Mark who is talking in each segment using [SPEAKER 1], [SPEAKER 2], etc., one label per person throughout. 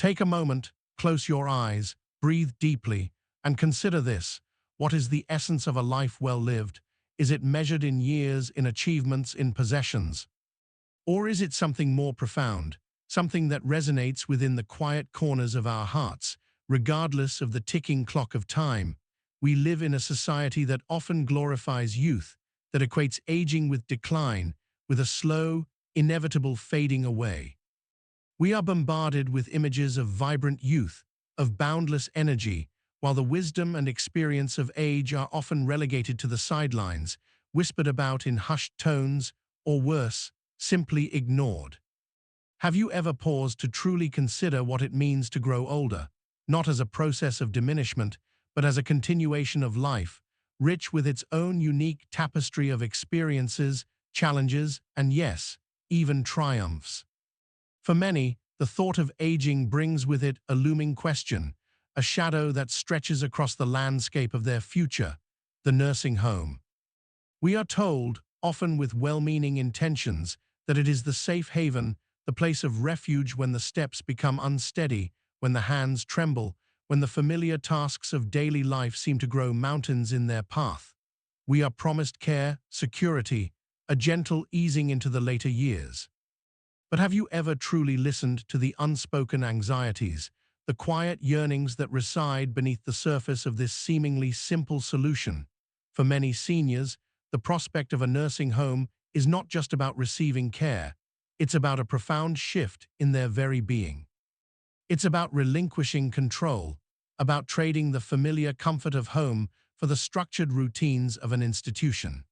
[SPEAKER 1] Take a moment, close your eyes, breathe deeply, and consider this. What is the essence of a life well lived? Is it measured in years, in achievements, in possessions? Or is it something more profound, something that resonates within the quiet corners of our hearts, regardless of the ticking clock of time? We live in a society that often glorifies youth, that equates aging with decline, with a slow, inevitable fading away. We are bombarded with images of vibrant youth, of boundless energy, while the wisdom and experience of age are often relegated to the sidelines, whispered about in hushed tones, or worse, simply ignored. Have you ever paused to truly consider what it means to grow older, not as a process of diminishment, but as a continuation of life, rich with its own unique tapestry of experiences, challenges, and yes, even triumphs? For many, the thought of aging brings with it a looming question, a shadow that stretches across the landscape of their future, the nursing home. We are told, often with well-meaning intentions, that it is the safe haven, the place of refuge when the steps become unsteady, when the hands tremble, when the familiar tasks of daily life seem to grow mountains in their path. We are promised care, security, a gentle easing into the later years. But have you ever truly listened to the unspoken anxieties, the quiet yearnings that reside beneath the surface of this seemingly simple solution? For many seniors, the prospect of a nursing home is not just about receiving care, it's about a profound shift in their very being. It's about relinquishing control, about trading the familiar comfort of home for the structured routines of an institution.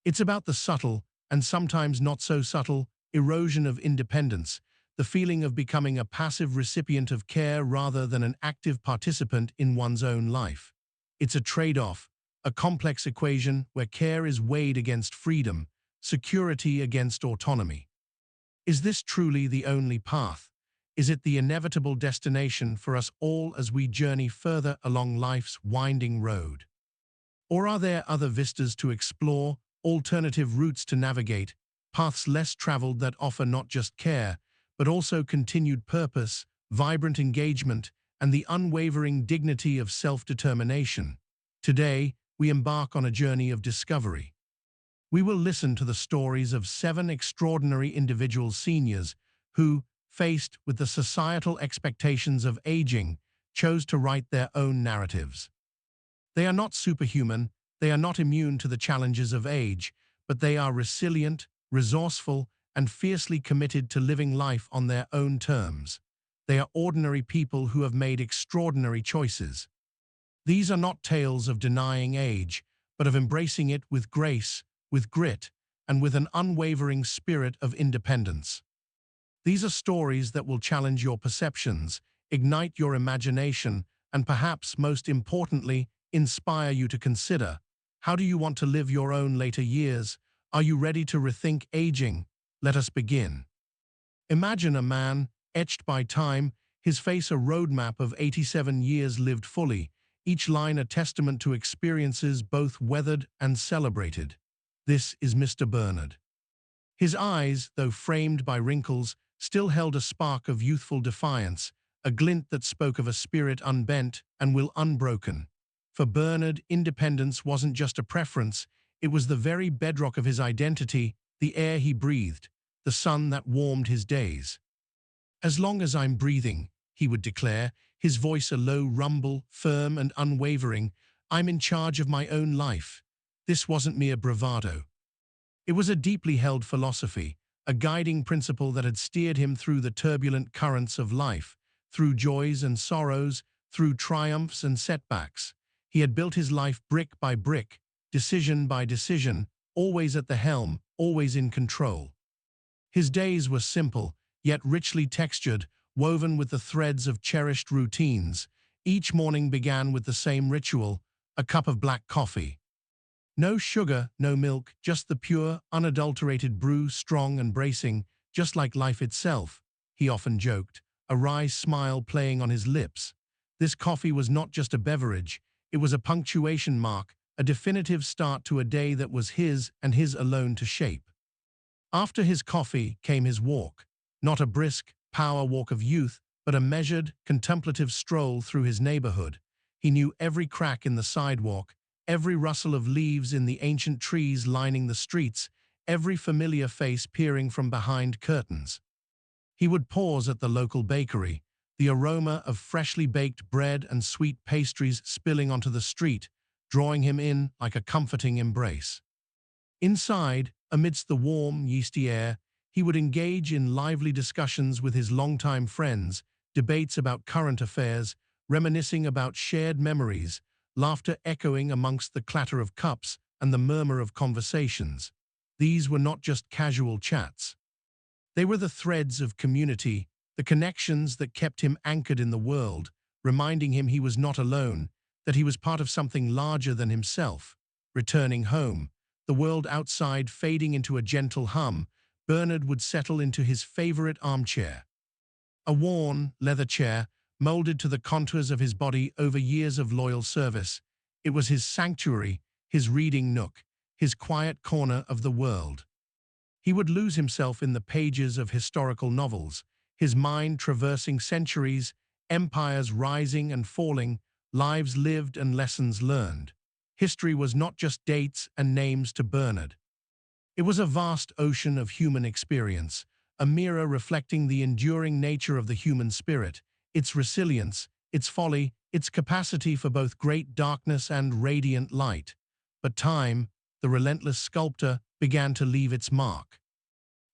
[SPEAKER 1] It's about the subtle, and sometimes not so subtle, erosion of independence, the feeling of becoming a passive recipient of care rather than an active participant in one's own life. It's a trade-off, a complex equation where care is weighed against freedom, security against autonomy. Is this truly the only path? Is it the inevitable destination for us all as we journey further along life's winding road? Or are there other vistas to explore, alternative routes to navigate, paths less traveled that offer not just care, but also continued purpose, vibrant engagement, and the unwavering dignity of self-determination? Today, we embark on a journey of discovery. We will listen to the stories of 7 extraordinary individual seniors who, faced with the societal expectations of aging, chose to write their own narratives. They are not superhuman, they are not immune to the challenges of age, but they are resilient, resourceful, and fiercely committed to living life on their own terms. They are ordinary people who have made extraordinary choices. These are not tales of denying age, but of embracing it with grace, with grit, and with an unwavering spirit of independence. These are stories that will challenge your perceptions, ignite your imagination, and perhaps, most importantly, inspire you to consider: how do you want to live your own later years? Are you ready to rethink aging? Let us begin. Imagine a man, etched by time, his face a roadmap of 87 years lived fully, each line a testament to experiences both weathered and celebrated. This is Mr. Bernard. His eyes, though framed by wrinkles, still held a spark of youthful defiance, a glint that spoke of a spirit unbent and will unbroken. For Bernard, independence wasn't just a preference, it was the very bedrock of his identity, the air he breathed, the sun that warmed his days. "As long as I'm breathing," he would declare, his voice a low rumble, firm and unwavering, "I'm in charge of my own life." This wasn't mere bravado. It was a deeply held philosophy, a guiding principle that had steered him through the turbulent currents of life, through joys and sorrows, through triumphs and setbacks. He had built his life brick by brick, decision by decision, always at the helm, always in control. His days were simple, yet richly textured, woven with the threads of cherished routines. Each morning began with the same ritual: a cup of black coffee. No sugar, no milk, just the pure, unadulterated brew, strong and bracing, just like life itself, he often joked, a wry smile playing on his lips. This coffee was not just a beverage, it was a punctuation mark, a definitive start to a day that was his and his alone to shape. After his coffee came his walk, not a brisk, power walk of youth, but a measured, contemplative stroll through his neighborhood. He knew every crack in the sidewalk, every rustle of leaves in the ancient trees lining the streets, every familiar face peering from behind curtains. He would pause at the local bakery, the aroma of freshly baked bread and sweet pastries spilling onto the street, drawing him in like a comforting embrace. Inside, amidst the warm, yeasty air, he would engage in lively discussions with his longtime friends, debates about current affairs, reminiscing about shared memories, laughter echoing amongst the clatter of cups and the murmur of conversations. These were not just casual chats. They were the threads of community, the connections that kept him anchored in the world, reminding him he was not alone, that he was part of something larger than himself. Returning home, the world outside fading into a gentle hum, Bernard would settle into his favorite armchair. A worn, leather chair, molded to the contours of his body over years of loyal service. It was his sanctuary, his reading nook, his quiet corner of the world. He would lose himself in the pages of historical novels, his mind traversing centuries, empires rising and falling, lives lived and lessons learned. History was not just dates and names to Bernard. It was a vast ocean of human experience, a mirror reflecting the enduring nature of the human spirit, its resilience, its folly, its capacity for both great darkness and radiant light. But time, the relentless sculptor, began to leave its mark.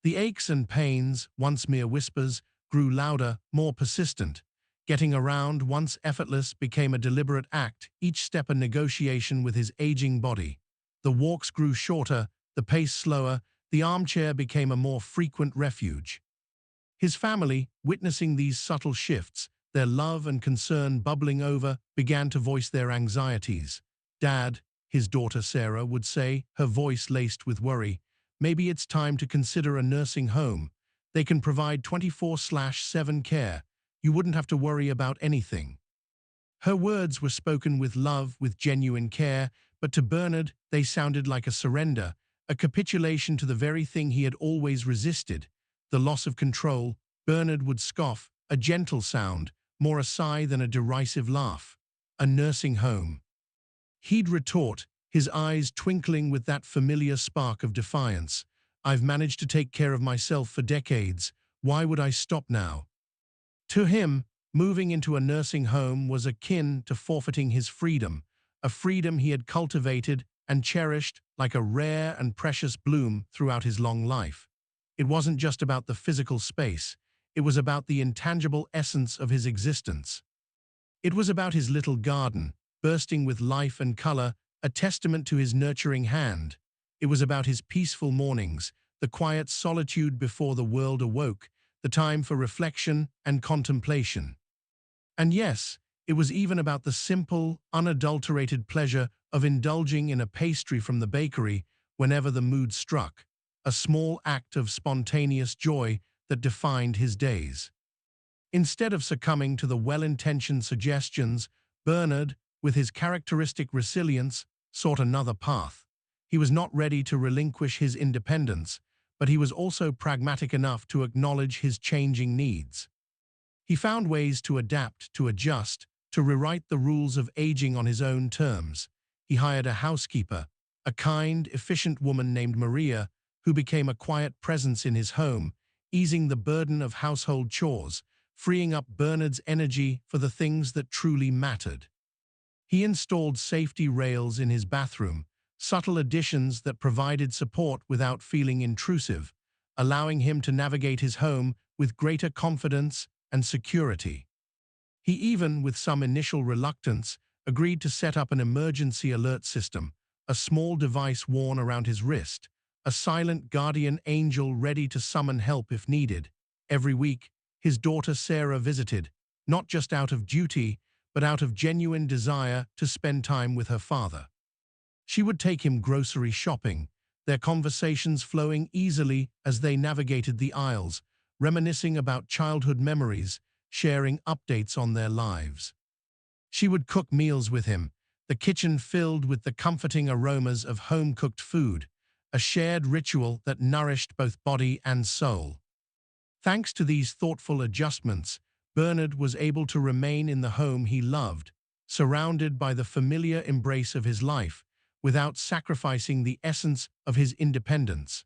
[SPEAKER 1] The aches and pains, once mere whispers, grew louder, more persistent. Getting around, once effortless, became a deliberate act, each step a negotiation with his aging body. The walks grew shorter, the pace slower, the armchair became a more frequent refuge. His family, witnessing these subtle shifts, their love and concern bubbling over, began to voice their anxieties. "Dad," his daughter Sarah would say, her voice laced with worry, "maybe it's time to consider a nursing home. They can provide 24/7 care. You wouldn't have to worry about anything." Her words were spoken with love, with genuine care, but to Bernard, they sounded like a surrender, a capitulation to the very thing he had always resisted, the loss of control. Bernard would scoff, a gentle sound, more a sigh than a derisive laugh. "A nursing home." He'd retort, his eyes twinkling with that familiar spark of defiance. "I've managed to take care of myself for decades. Why would I stop now?" To him, moving into a nursing home was akin to forfeiting his freedom, a freedom he had cultivated and cherished like a rare and precious bloom throughout his long life. It wasn't just about the physical space, it was about the intangible essence of his existence. It was about his little garden, bursting with life and color, a testament to his nurturing hand. It was about his peaceful mornings, the quiet solitude before the world awoke, the time for reflection and contemplation. And yes, it was even about the simple, unadulterated pleasure of indulging in a pastry from the bakery whenever the mood struck, a small act of spontaneous joy that defined his days. Instead of succumbing to the well-intentioned suggestions, Bernard, with his characteristic resilience, sought another path. He was not ready to relinquish his independence, but he was also pragmatic enough to acknowledge his changing needs. He found ways to adapt, to adjust, to rewrite the rules of aging on his own terms. He hired a housekeeper, a kind, efficient woman named Maria, who became a quiet presence in his home, easing the burden of household chores, freeing up Bernard's energy for the things that truly mattered. He installed safety rails in his bathroom, subtle additions that provided support without feeling intrusive, allowing him to navigate his home with greater confidence and security. He even, with some initial reluctance, agreed to set up an emergency alert system, a small device worn around his wrist, a silent guardian angel ready to summon help if needed. Every week, his daughter Sarah visited, not just out of duty, but out of genuine desire to spend time with her father. She would take him grocery shopping, their conversations flowing easily as they navigated the aisles, reminiscing about childhood memories, sharing updates on their lives. She would cook meals with him, the kitchen filled with the comforting aromas of home-cooked food, a shared ritual that nourished both body and soul. Thanks to these thoughtful adjustments, Bernard was able to remain in the home he loved, surrounded by the familiar embrace of his life, without sacrificing the essence of his independence.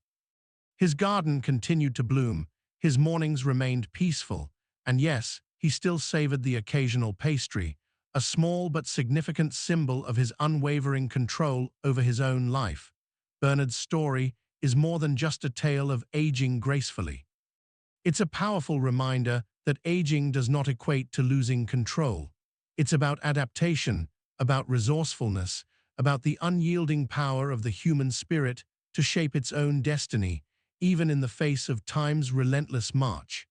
[SPEAKER 1] His garden continued to bloom, his mornings remained peaceful, and yes, he still savored the occasional pastry, a small but significant symbol of his unwavering control over his own life. Bernard's story is more than just a tale of aging gracefully. It's a powerful reminder that aging does not equate to losing control. It's about adaptation, about resourcefulness, about the unyielding power of the human spirit to shape its own destiny, even in the face of time's relentless march.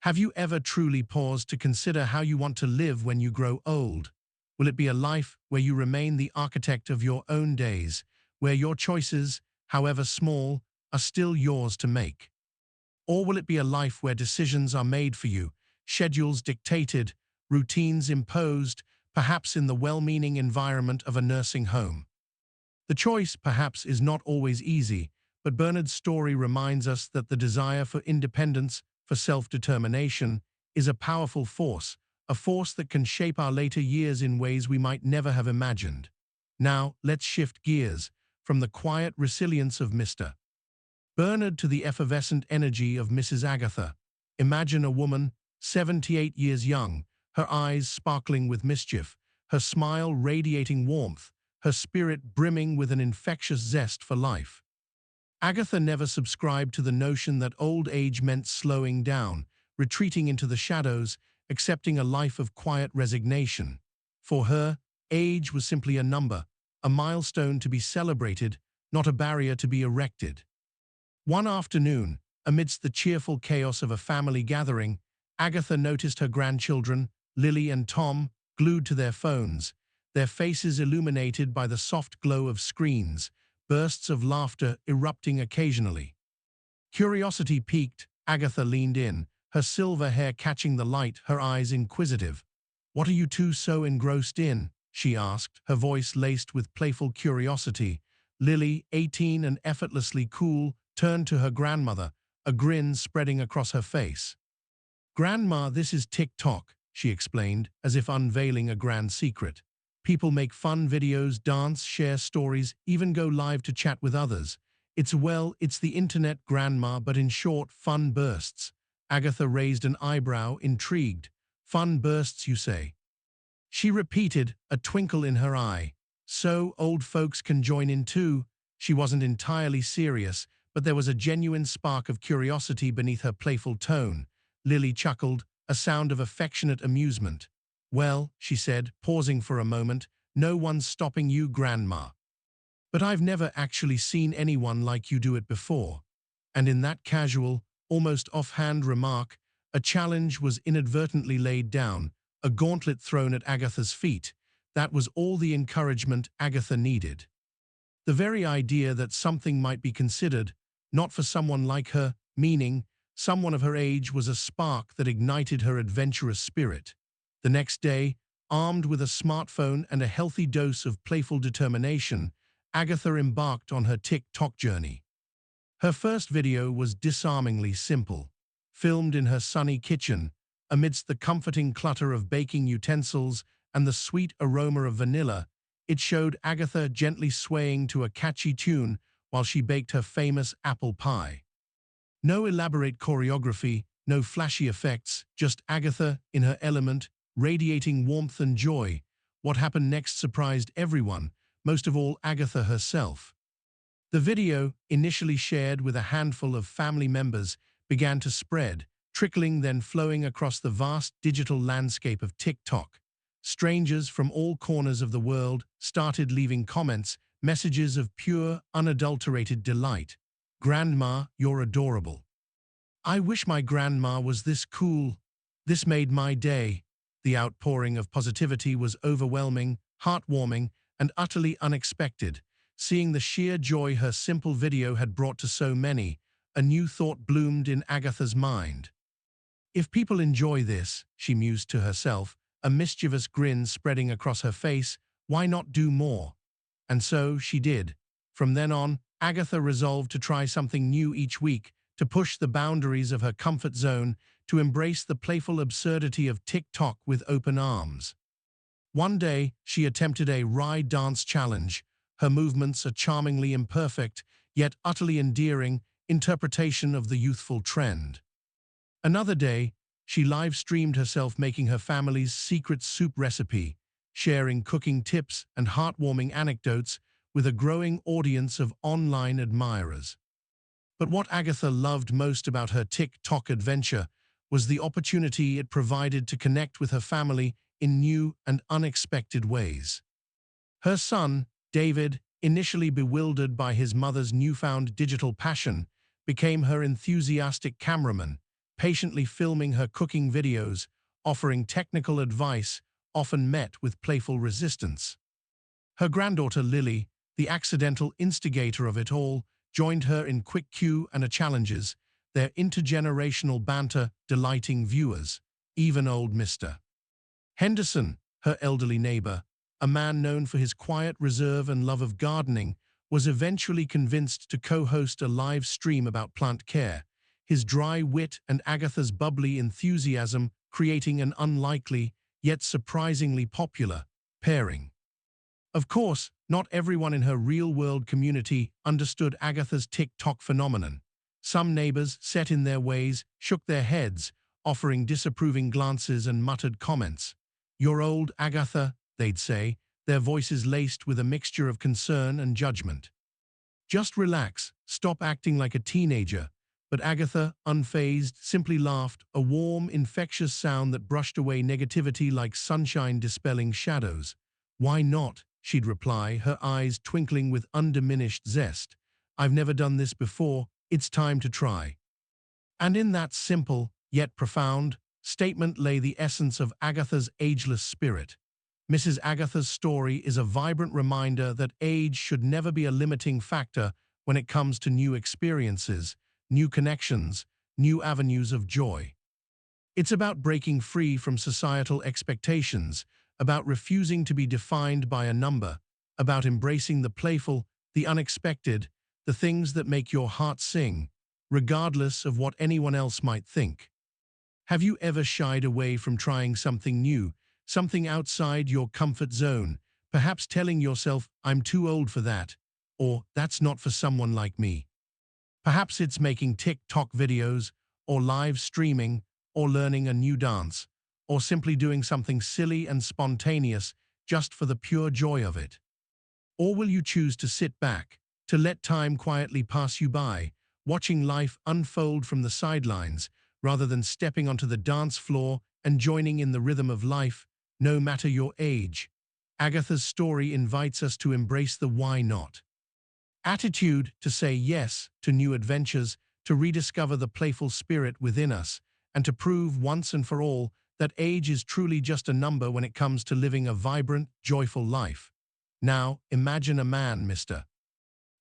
[SPEAKER 1] Have you ever truly paused to consider how you want to live when you grow old? Will it be a life where you remain the architect of your own days, where your choices, however small, are still yours to make? Or will it be a life where decisions are made for you, schedules dictated, routines imposed, perhaps in the well-meaning environment of a nursing home? The choice, perhaps, is not always easy, but Bernard's story reminds us that the desire for independence, for self-determination, is a powerful force, a force that can shape our later years in ways we might never have imagined. Now, let's shift gears from the quiet resilience of Mr. Bernard to the effervescent energy of Mrs. Agatha. Imagine a woman, 78 years young, her eyes sparkling with mischief, her smile radiating warmth, her spirit brimming with an infectious zest for life. Agatha never subscribed to the notion that old age meant slowing down, retreating into the shadows, accepting a life of quiet resignation. For her, age was simply a number, a milestone to be celebrated, not a barrier to be erected. One afternoon, amidst the cheerful chaos of a family gathering, Agatha noticed her grandchildren, Lily and Tom, glued to their phones, their faces illuminated by the soft glow of screens, bursts of laughter erupting occasionally. Curiosity piqued, Agatha leaned in, her silver hair catching the light, her eyes inquisitive. "What are you two so engrossed in?" she asked, her voice laced with playful curiosity. Lily, 18 and effortlessly cool, turned to her grandmother, a grin spreading across her face. "Grandma, this is TikTok," she explained, as if unveiling a grand secret. "People make fun videos, dance, share stories, even go live to chat with others. It's the internet, Grandma, but in short, fun bursts." Agatha raised an eyebrow, intrigued. "Fun bursts, you say?" She repeated, a twinkle in her eye. "So, old folks can join in too?" She wasn't entirely serious, but there was a genuine spark of curiosity beneath her playful tone. Lily chuckled, a sound of affectionate amusement. "Well," she said, pausing for a moment, "no one's stopping you, Grandma. But I've never actually seen anyone like you do it before." And in that casual, almost offhand remark, a challenge was inadvertently laid down, a gauntlet thrown at Agatha's feet. That was all the encouragement Agatha needed. The very idea that something might be considered, not for someone like her, meaning someone of her age, was a spark that ignited her adventurous spirit. The next day, armed with a smartphone and a healthy dose of playful determination, Agatha embarked on her TikTok journey. Her first video was disarmingly simple. Filmed in her sunny kitchen, amidst the comforting clutter of baking utensils and the sweet aroma of vanilla, it showed Agatha gently swaying to a catchy tune while she baked her famous apple pie. No elaborate choreography, no flashy effects, just Agatha in her element, radiating warmth and joy. What happened next surprised everyone, most of all Agatha herself. The video, initially shared with a handful of family members, began to spread, trickling then flowing across the vast digital landscape of TikTok. Strangers from all corners of the world started leaving comments, messages of pure, unadulterated delight. "Grandma, you're adorable. I wish my grandma was this cool. This made my day." The outpouring of positivity was overwhelming, heartwarming, and utterly unexpected. Seeing the sheer joy her simple video had brought to so many, a new thought bloomed in Agatha's mind. "If people enjoy this," she mused to herself, a mischievous grin spreading across her face, "why not do more?" And so she did. From then on, Agatha resolved to try something new each week, to push the boundaries of her comfort zone, to embrace the playful absurdity of TikTok with open arms. One day, she attempted a ride dance challenge, her movements a charmingly imperfect, yet utterly endearing, interpretation of the youthful trend. Another day, she live-streamed herself making her family's secret soup recipe, sharing cooking tips and heartwarming anecdotes with a growing audience of online admirers. But what Agatha loved most about her TikTok adventure was the opportunity it provided to connect with her family in new and unexpected ways. Her son, David, initially bewildered by his mother's newfound digital passion, became her enthusiastic cameraman, patiently filming her cooking videos, offering technical advice, often met with playful resistance. Her granddaughter Lily, the accidental instigator of it all, joined her in quick Q and A challenges, their intergenerational banter delighting viewers, even old Mr. Henderson, her elderly neighbor, a man known for his quiet reserve and love of gardening, was eventually convinced to co-host a live stream about plant care, his dry wit and Agatha's bubbly enthusiasm creating an unlikely, yet surprisingly popular, pairing. Of course, not everyone in her real-world community understood Agatha's TikTok phenomenon. Some neighbors, set in their ways, shook their heads, offering disapproving glances and muttered comments. "You're old, Agatha," they'd say, their voices laced with a mixture of concern and judgment. "Just relax, stop acting like a teenager." But Agatha, unfazed, simply laughed, a warm, infectious sound that brushed away negativity like sunshine dispelling shadows. "Why not?" she'd reply, her eyes twinkling with undiminished zest. "I've never done this before, it's time to try." And in that simple, yet profound, statement lay the essence of Agatha's ageless spirit. Mrs. Agatha's story is a vibrant reminder that age should never be a limiting factor when it comes to new experiences, new connections, new avenues of joy. It's about breaking free from societal expectations, about refusing to be defined by a number, about embracing the playful, the unexpected, the things that make your heart sing, regardless of what anyone else might think. Have you ever shied away from trying something new, something outside your comfort zone, perhaps telling yourself, "I'm too old for that," or "That's not for someone like me"? Perhaps it's making TikTok videos, or live streaming, or learning a new dance, or simply doing something silly and spontaneous just for the pure joy of it. Or will you choose to sit back, to let time quietly pass you by, watching life unfold from the sidelines, rather than stepping onto the dance floor and joining in the rhythm of life, no matter your age? Agatha's story invites us to embrace the why not attitude, to say yes to new adventures, to rediscover the playful spirit within us, and to prove once and for all that age is truly just a number when it comes to living a vibrant, joyful life. Now, imagine a man, Mr.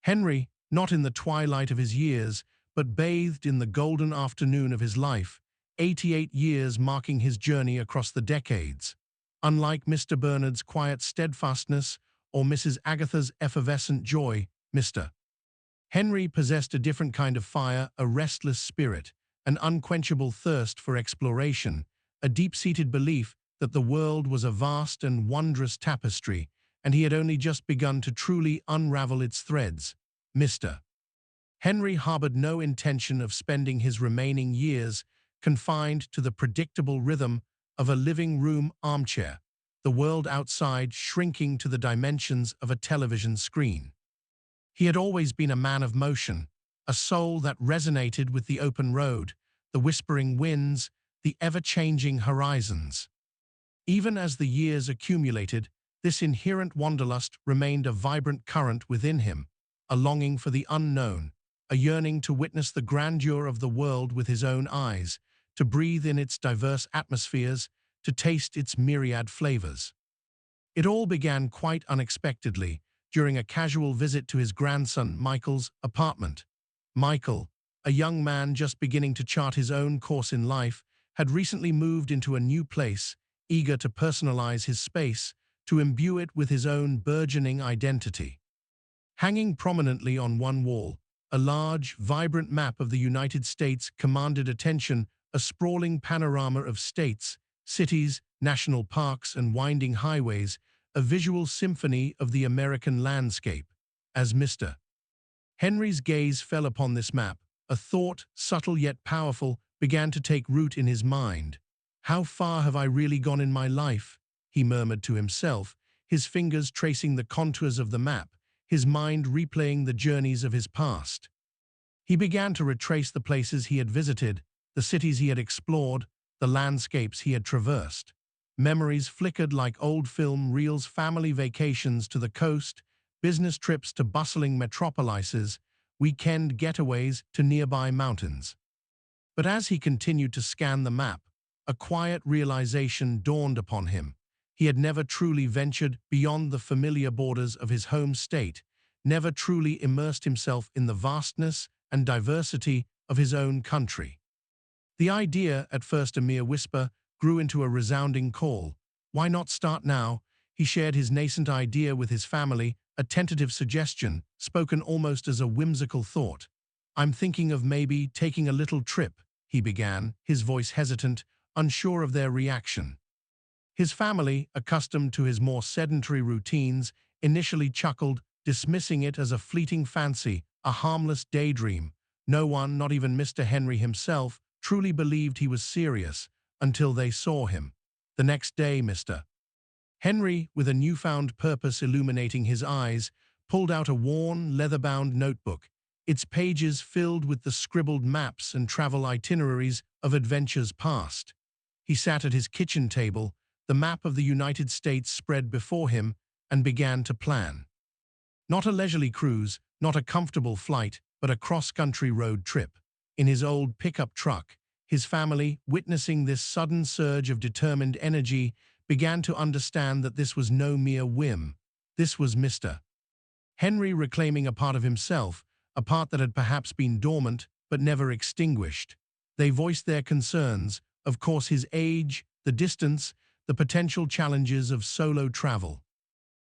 [SPEAKER 1] Henry, not in the twilight of his years, but bathed in the golden afternoon of his life, 88 years marking his journey across the decades. Unlike Mr. Bernard's quiet steadfastness or Mrs. Agatha's effervescent joy, Mr. Henry possessed a different kind of fire, a restless spirit, an unquenchable thirst for exploration, a deep-seated belief that the world was a vast and wondrous tapestry, and he had only just begun to truly unravel its threads. Mr. Henry harbored no intention of spending his remaining years confined to the predictable rhythm of a living room armchair, the world outside shrinking to the dimensions of a television screen. He had always been a man of motion, a soul that resonated with the open road, the whispering winds, the ever-changing horizons. Even as the years accumulated, this inherent wanderlust remained a vibrant current within him, a longing for the unknown, a yearning to witness the grandeur of the world with his own eyes, to breathe in its diverse atmospheres, to taste its myriad flavors. It all began quite unexpectedly, during a casual visit to his grandson Michael's apartment. Michael, a young man just beginning to chart his own course in life, had recently moved into a new place, eager to personalize his space, to imbue it with his own burgeoning identity. Hanging prominently on one wall, A large, vibrant map of the United States commanded attention, a sprawling panorama of states, cities, national parks, and winding highways, a visual symphony of the American landscape. As Mr. Henry's gaze fell upon this map, a thought, subtle yet powerful, began to take root in his mind. "How far have I really gone in my life?" he murmured to himself, his fingers tracing the contours of the map, his mind replaying the journeys of his past. He began to retrace the places he had visited, the cities he had explored, the landscapes he had traversed. Memories flickered like old film reels, family vacations to the coast, business trips to bustling metropolises, weekend getaways to nearby mountains. But as he continued to scan the map, a quiet realization dawned upon him. He had never truly ventured beyond the familiar borders of his home state, never truly immersed himself in the vastness and diversity of his own country. The idea, at first a mere whisper, grew into a resounding call. Why not start now? He shared his nascent idea with his family, a tentative suggestion, spoken almost as a whimsical thought. "I'm thinking of maybe taking a little trip," he began, his voice hesitant, unsure of their reaction. His family, accustomed to his more sedentary routines, initially chuckled, dismissing it as a fleeting fancy, a harmless daydream. No one, not even Mr. Henry himself, truly believed he was serious until they saw him. The next day, Mr. Henry, with a newfound purpose illuminating his eyes, pulled out a worn, leather-bound notebook, its pages filled with the scribbled maps and travel itineraries of adventures past. He sat at his kitchen table, the map of the United States spread before him, and began to plan. Not a leisurely cruise, not a comfortable flight, but a cross-country road trip. In his old pickup truck, his family, witnessing this sudden surge of determined energy, began to understand that this was no mere whim. This was Mr. Henry reclaiming a part of himself, a part that had perhaps been dormant but never extinguished. They voiced their concerns, of course his age, the distance, the potential challenges of solo travel.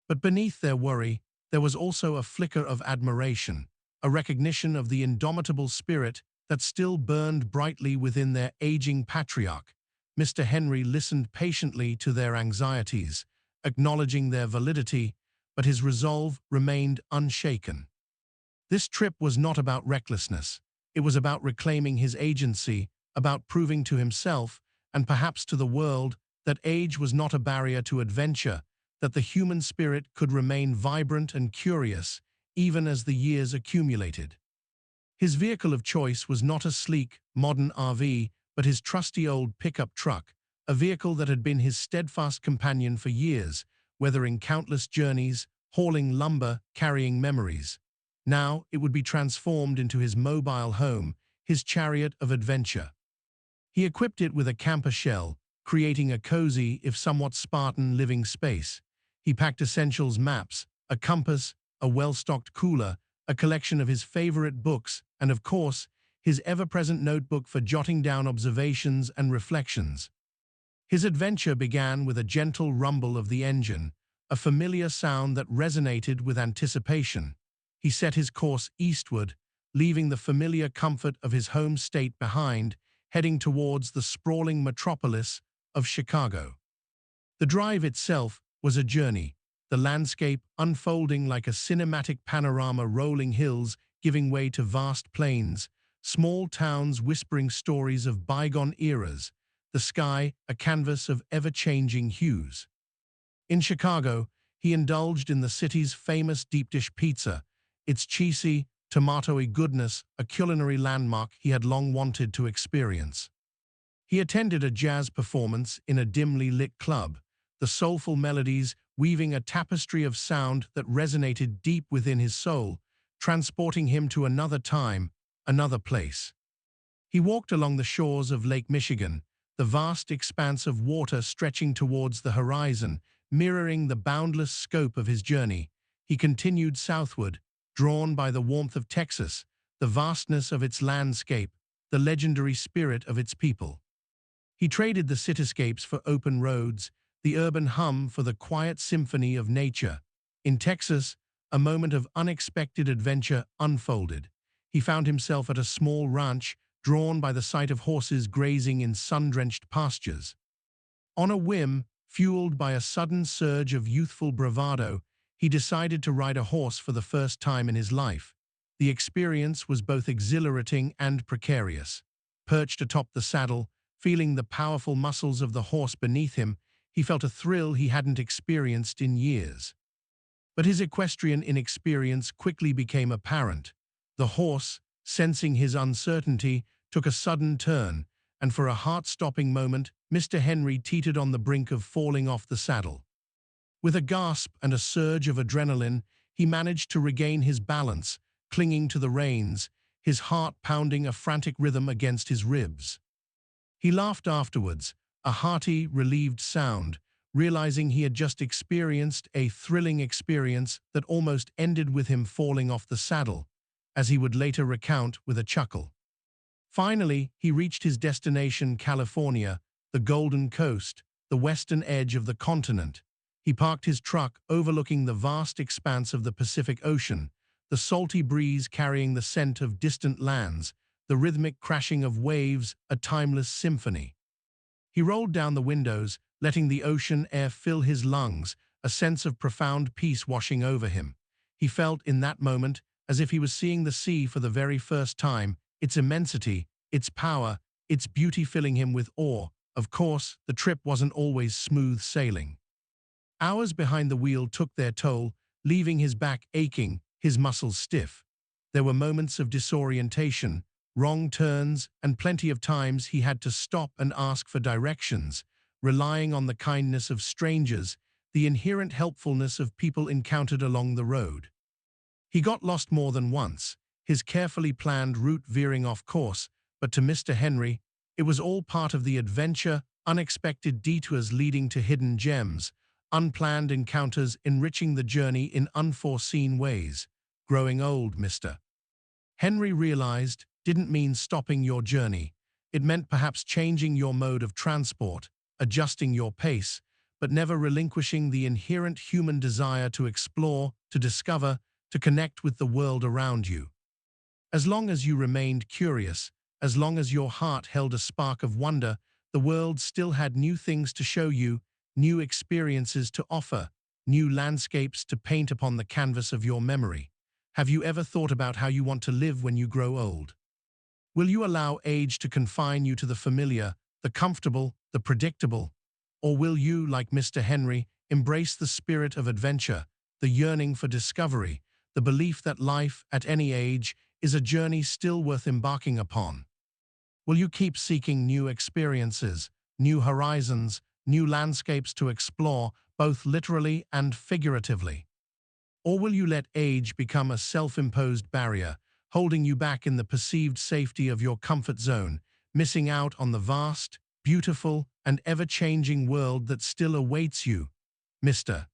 [SPEAKER 1] But beneath their worry, there was also a flicker of admiration, a recognition of the indomitable spirit that still burned brightly within their aging patriarch. Mr. Henry listened patiently to their anxieties, acknowledging their validity, but his resolve remained unshaken. This trip was not about recklessness. It was about reclaiming his agency, about proving to himself, and perhaps to the world, that age was not a barrier to adventure, that the human spirit could remain vibrant and curious, even as the years accumulated. His vehicle of choice was not a sleek, modern RV, but his trusty old pickup truck, a vehicle that had been his steadfast companion for years, weathering countless journeys, hauling lumber, carrying memories. Now it would be transformed into his mobile home, his chariot of adventure. He equipped it with a camper shell, creating a cozy, if somewhat Spartan, living space. He packed essentials: maps, a compass, a well-stocked cooler, a collection of his favorite books, and of course, his ever-present notebook for jotting down observations and reflections. His adventure began with a gentle rumble of the engine, a familiar sound that resonated with anticipation. He set his course eastward, leaving the familiar comfort of his home state behind, heading towards the sprawling metropolis of Chicago. The drive itself was a journey, the landscape unfolding like a cinematic panorama, rolling hills giving way to vast plains, small towns whispering stories of bygone eras, the sky a canvas of ever-changing hues. In Chicago, he indulged in the city's famous deep dish pizza, its cheesy, tomatoey goodness, a culinary landmark he had long wanted to experience. He attended a jazz performance in a dimly lit club, the soulful melodies weaving a tapestry of sound that resonated deep within his soul, transporting him to another time, another place. He walked along the shores of Lake Michigan, the vast expanse of water stretching towards the horizon, mirroring the boundless scope of his journey. He continued southward, drawn by the warmth of Texas, the vastness of its landscape, the legendary spirit of its people. He traded the cityscapes for open roads, the urban hum for the quiet symphony of nature. In Texas, a moment of unexpected adventure unfolded. he found himself at a small ranch, drawn by the sight of horses grazing in sun-drenched pastures. On a whim, fueled by a sudden surge of youthful bravado, he decided to ride a horse for the first time in his life. The experience was both exhilarating and precarious. Perched atop the saddle, feeling the powerful muscles of the horse beneath him, he felt a thrill he hadn't experienced in years. But his equestrian inexperience quickly became apparent. The horse, sensing his uncertainty, took a sudden turn, and for a heart-stopping moment, Mr. Henry teetered on the brink of falling off the saddle. With a gasp and a surge of adrenaline, he managed to regain his balance, clinging to the reins, his heart pounding a frantic rhythm against his ribs. He laughed afterwards, a hearty, relieved sound, realizing he had just experienced a thrilling experience that almost ended with him falling off the saddle, as he would later recount with a chuckle. Finally, he reached his destination, California, the Golden Coast, the western edge of the continent. He parked his truck overlooking the vast expanse of the Pacific Ocean, the salty breeze carrying the scent of distant lands, the rhythmic crashing of waves, a timeless symphony. He rolled down the windows, letting the ocean air fill his lungs, a sense of profound peace washing over him. He felt in that moment as if he was seeing the sea for the very first time, its immensity, its power, its beauty filling him with awe. Of course, the trip wasn't always smooth sailing. Hours behind the wheel took their toll, leaving his back aching, his muscles stiff. There were moments of disorientation, wrong turns, and plenty of times he had to stop and ask for directions, relying on the kindness of strangers, the inherent helpfulness of people encountered along the road. He got lost more than once, his carefully planned route veering off course, but to Mr. Henry, it was all part of the adventure, unexpected detours leading to hidden gems, unplanned encounters enriching the journey in unforeseen ways. Growing old, Mr. Henry realized, didn't mean stopping your journey. It meant perhaps changing your mode of transport, adjusting your pace, but never relinquishing the inherent human desire to explore, to discover, to connect with the world around you. As long as you remained curious, as long as your heart held a spark of wonder, the world still had new things to show you, new experiences to offer, new landscapes to paint upon the canvas of your memory. Have you ever thought about how you want to live when you grow old? Will you allow age to confine you to the familiar, the comfortable, the predictable? Or will you, like Mr. Henry, embrace the spirit of adventure, the yearning for discovery, the belief that life, at any age, is a journey still worth embarking upon? Will you keep seeking new experiences, new horizons, new landscapes to explore, both literally and figuratively? Or will you let age become a self-imposed barrier, holding you back in the perceived safety of your comfort zone, missing out on the vast, beautiful, and ever-changing world that still awaits you? Mr.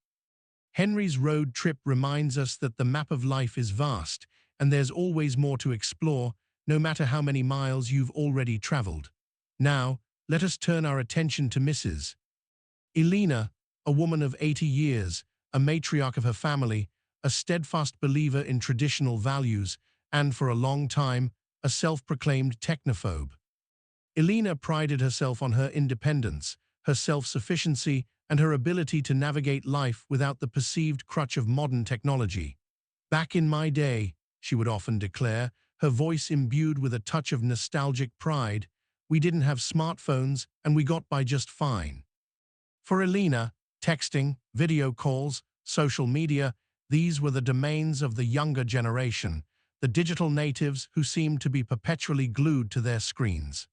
[SPEAKER 1] Henry's road trip reminds us that the map of life is vast, and there's always more to explore, no matter how many miles you've already traveled. Now, let us turn our attention to Mrs. Elena, a woman of 80 years, a matriarch of her family, a steadfast believer in traditional values, and for a long time, a self-proclaimed technophobe. Elena prided herself on her independence, her self-sufficiency, and her ability to navigate life without the perceived crutch of modern technology. "Back in my day," she would often declare, her voice imbued with a touch of nostalgic pride, "we didn't have smartphones and we got by just fine." For Elena, texting, video calls, social media, these were the domains of the younger generation, the digital natives who seemed to be perpetually glued to their screens.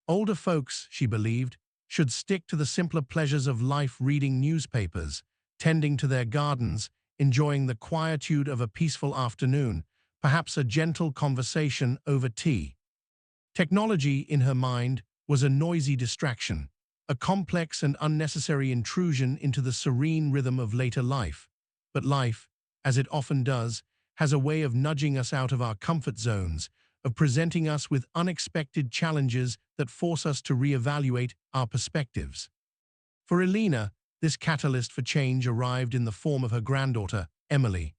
[SPEAKER 1] Older folks, she believed, should stick to the simpler pleasures of life, reading newspapers, tending to their gardens, enjoying the quietude of a peaceful afternoon, perhaps a gentle conversation over tea. Technology, in her mind, was a noisy distraction, a complex and unnecessary intrusion into the serene rhythm of later life. But life, as it often does, has a way of nudging us out of our comfort zones, of presenting us with unexpected challenges that force us to reevaluate our perspectives. For Elena, this catalyst for change arrived in the form of her granddaughter, Emily.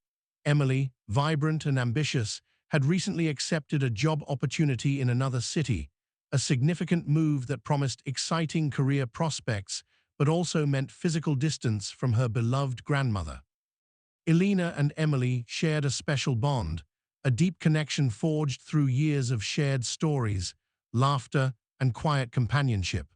[SPEAKER 1] Emily, vibrant and ambitious, had recently accepted a job opportunity in another city, a significant move that promised exciting career prospects but also meant physical distance from her beloved grandmother. Elena and Emily shared a special bond, a deep connection forged through years of shared stories, laughter, and quiet companionship.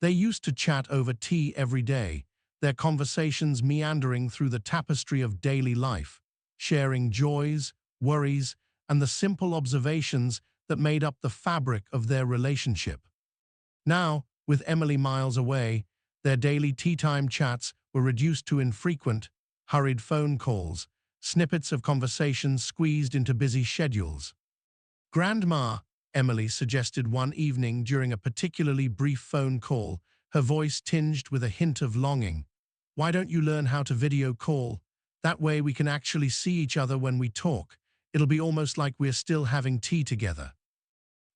[SPEAKER 1] They used to chat over tea every day, their conversations meandering through the tapestry of daily life, sharing joys, worries, and the simple observations that made up the fabric of their relationship. Now, with Emily miles away, their daily tea-time chats were reduced to infrequent, hurried phone calls, snippets of conversations squeezed into busy schedules. "Grandma," Emily suggested one evening during a particularly brief phone call, her voice tinged with a hint of longing. "Why don't you learn how to video call? That way we can actually see each other when we talk. It'll be almost like we're still having tea together."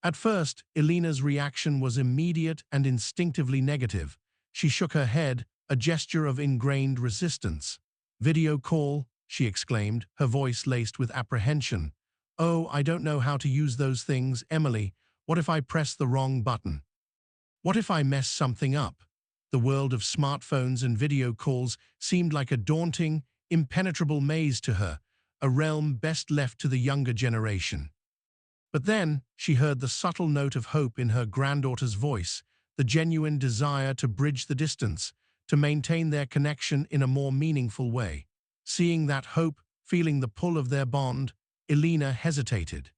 [SPEAKER 1] At first, Elena's reaction was immediate and instinctively negative. She shook her head, a gesture of ingrained resistance. "Video call?" she exclaimed, her voice laced with apprehension. "Oh, I don't know how to use those things, Emily. What if I press the wrong button? What if I mess something up?" The world of smartphones and video calls seemed like a daunting, impenetrable maze to her, a realm best left to the younger generation. But then, she heard the subtle note of hope in her granddaughter's voice, the genuine desire to bridge the distance, to maintain their connection in a more meaningful way. Seeing that hope, feeling the pull of their bond, Elena hesitated.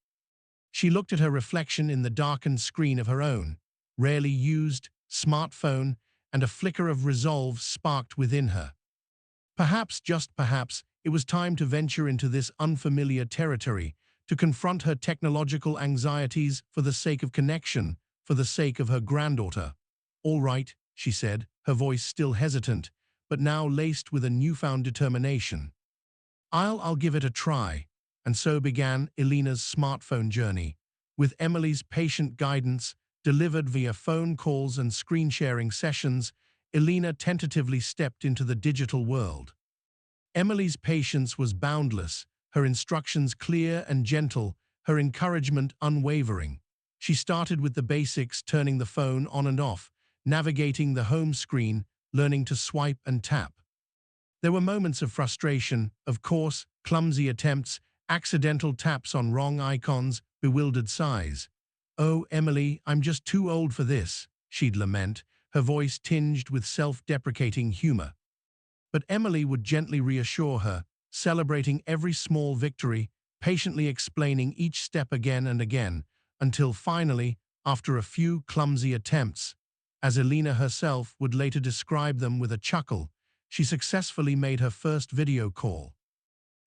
[SPEAKER 1] She looked at her reflection in the darkened screen of her own, rarely used, smartphone, and a flicker of resolve sparked within her. Perhaps, just perhaps, it was time to venture into this unfamiliar territory, to confront her technological anxieties for the sake of connection, for the sake of her granddaughter. "All right," she said, her voice still hesitant, but now laced with a newfound determination. I'll give it a try." And so began Elena's smartphone journey, with Emily's patient guidance, delivered via phone calls and screen-sharing sessions. Elena tentatively stepped into the digital world. Emily's patience was boundless, her instructions clear and gentle, her encouragement unwavering. She started with the basics, turning the phone on and off, navigating the home screen, learning to swipe and tap. There were moments of frustration, of course, clumsy attempts, accidental taps on wrong icons, bewildered sighs. "Oh, Emily, I'm just too old for this," she'd lament, her voice tinged with self-deprecating humor. But Emily would gently reassure her, celebrating every small victory, patiently explaining each step again and again, until finally, after a few clumsy attempts, as Elena herself would later describe them with a chuckle, she successfully made her first video call.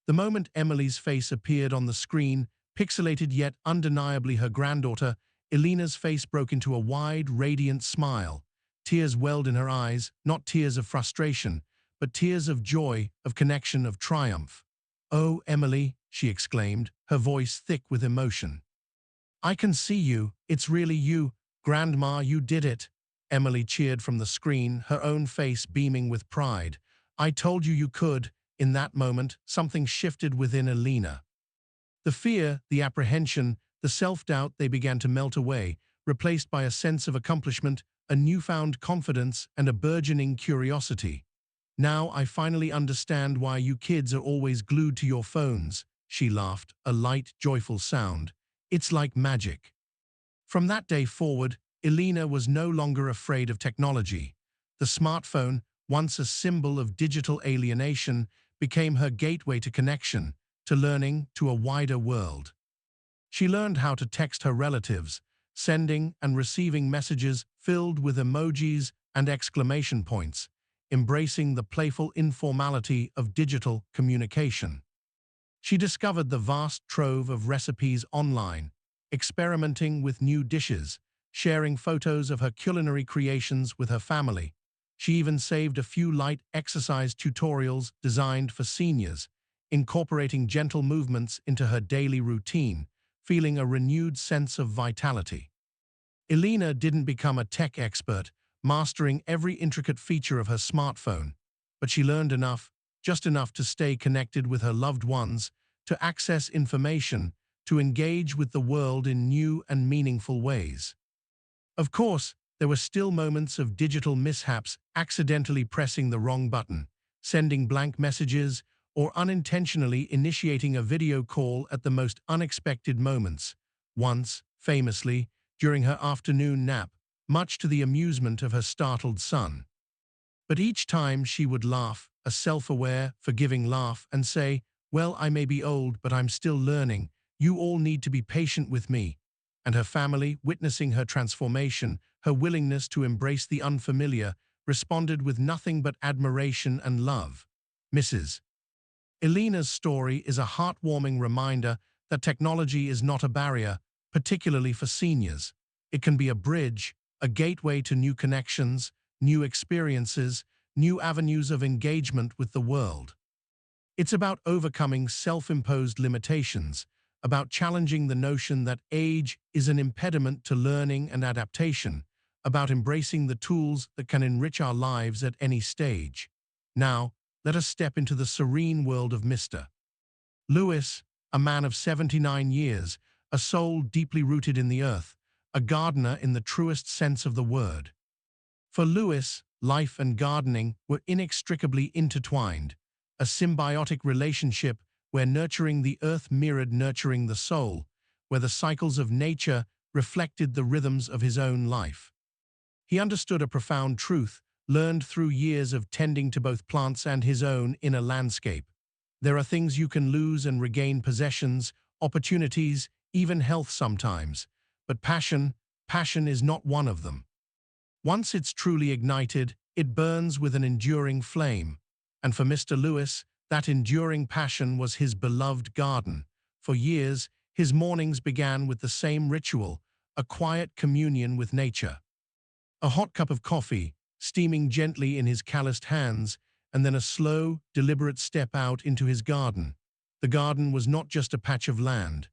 [SPEAKER 1] The moment Emily's face appeared on the screen, pixelated yet undeniably her granddaughter, Elena's face broke into a wide, radiant smile. Tears welled in her eyes, not tears of frustration, but tears of joy, of connection, of triumph. "Oh, Emily," she exclaimed, her voice thick with emotion. "I can see you. It's really you. Grandma, you did it." Emily cheered from the screen, her own face beaming with pride. "I told you you could." In that moment, something shifted within Elena. The fear, the apprehension, the self-doubt, they began to melt away, replaced by a sense of accomplishment, a newfound confidence, and a burgeoning curiosity. "Now I finally understand why you kids are always glued to your phones," she laughed, a light, joyful sound. "It's like magic." From that day forward, Elena was no longer afraid of technology. The smartphone, once a symbol of digital alienation, became her gateway to connection, to learning, to a wider world. She learned how to text her relatives, sending and receiving messages filled with emojis and exclamation points, embracing the playful informality of digital communication. She discovered the vast trove of recipes online, experimenting with new dishes, sharing photos of her culinary creations with her family. She even saved a few light exercise tutorials designed for seniors, incorporating gentle movements into her daily routine, feeling a renewed sense of vitality. Elena didn't become a tech expert, mastering every intricate feature of her smartphone, but she learned enough, just enough to stay connected with her loved ones, to access information, to engage with the world in new and meaningful ways. Of course, there were still moments of digital mishaps, accidentally pressing the wrong button, sending blank messages, or unintentionally initiating a video call at the most unexpected moments. Once, famously, during her afternoon nap, much to the amusement of her startled son. But each time she would laugh, a self-aware, forgiving laugh, and say, "Well, I may be old, but I'm still learning. You all need to be patient with me." And her family, witnessing her transformation, her willingness to embrace the unfamiliar, responded with nothing but admiration and love. Mrs. Elena's story is a heartwarming reminder that technology is not a barrier, particularly for seniors. It can be a bridge, a gateway to new connections, new experiences, new avenues of engagement with the world. It's about overcoming self-imposed limitations, about challenging the notion that age is an impediment to learning and adaptation, about embracing the tools that can enrich our lives at any stage. Now, let us step into the serene world of Mr. Lewis, a man of 79 years, a soul deeply rooted in the earth, a gardener in the truest sense of the word. For Lewis, life and gardening were inextricably intertwined, a symbiotic relationship where nurturing the earth mirrored nurturing the soul, where the cycles of nature reflected the rhythms of his own life. He understood a profound truth, learned through years of tending to both plants and his own inner landscape. There are things you can lose and regain: possessions, opportunities, even health sometimes. But passion is not one of them. Once it's truly ignited, it burns with an enduring flame. And for Mr. Lewis, that enduring passion was his beloved garden. For years, his mornings began with the same ritual, a quiet communion with nature. A hot cup of coffee, steaming gently in his calloused hands, and then a slow, deliberate step out into his garden. The garden was not just a patch of land.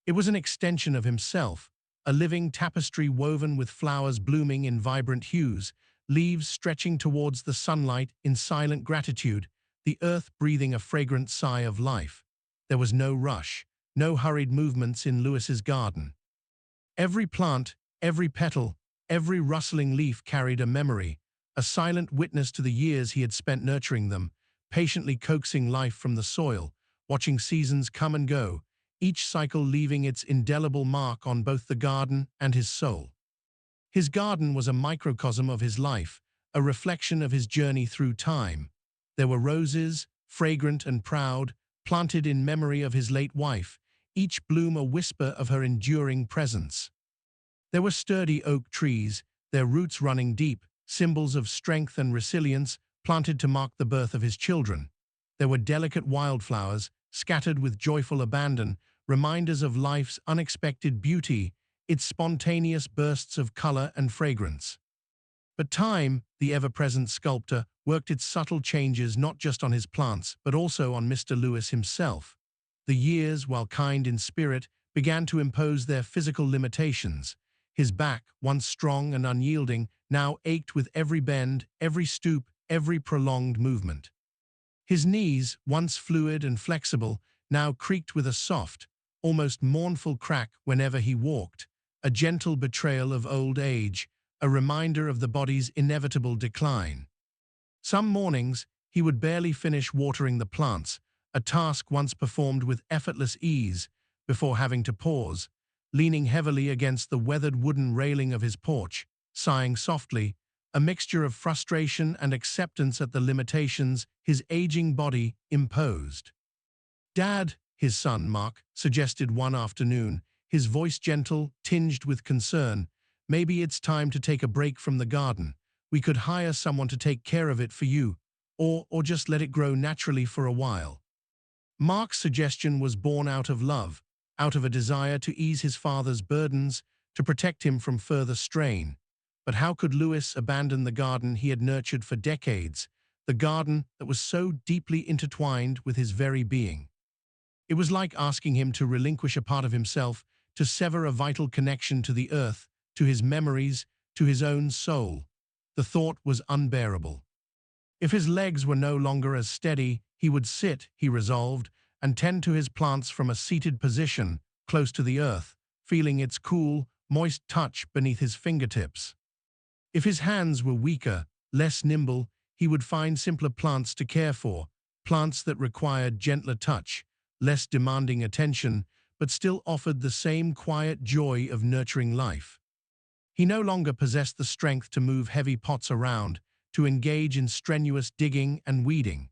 [SPEAKER 1] It was an extension of himself, a living tapestry woven with flowers blooming in vibrant hues, leaves stretching towards the sunlight in silent gratitude, the earth breathing a fragrant sigh of life. There was no rush, no hurried movements in Lewis's garden. Every plant, every petal, every rustling leaf carried a memory, a silent witness to the years he had spent nurturing them, patiently coaxing life from the soil, watching seasons come and go, each cycle leaving its indelible mark on both the garden and his soul. His garden was a microcosm of his life, a reflection of his journey through time. There were roses, fragrant and proud, planted in memory of his late wife, each bloom a whisper of her enduring presence. There were sturdy oak trees, their roots running deep, symbols of strength and resilience, planted to mark the birth of his children. There were delicate wildflowers, scattered with joyful abandon, reminders of life's unexpected beauty, its spontaneous bursts of color and fragrance. But time, the ever-present sculptor, worked its subtle changes not just on his plants, but also on Mr. Lewis himself. The years, while kind in spirit, began to impose their physical limitations. His back, once strong and unyielding, now ached with every bend, every stoop, every prolonged movement. His knees, once fluid and flexible, now creaked with a soft, almost mournful crack whenever he walked, a gentle betrayal of old age, a reminder of the body's inevitable decline. Some mornings, he would barely finish watering the plants, a task once performed with effortless ease, before having to pause, leaning heavily against the weathered wooden railing of his porch, sighing softly, a mixture of frustration and acceptance at the limitations his aging body imposed. "Dad," his son Mark suggested one afternoon, his voice gentle, tinged with concern, "maybe it's time to take a break from the garden. We could hire someone to take care of it for you, or just let it grow naturally for a while." Mark's suggestion was born out of love, out of a desire to ease his father's burdens, to protect him from further strain. But how could Lewis abandon the garden he had nurtured for decades, the garden that was so deeply intertwined with his very being? It was like asking him to relinquish a part of himself, to sever a vital connection to the earth, to his memories, to his own soul. The thought was unbearable. If his legs were no longer as steady, he would sit, he resolved, and tend to his plants from a seated position, close to the earth, feeling its cool, moist touch beneath his fingertips. If his hands were weaker, less nimble, he would find simpler plants to care for, plants that required gentler touch, less demanding attention, but still offered the same quiet joy of nurturing life. He no longer possessed the strength to move heavy pots around, to engage in strenuous digging and weeding,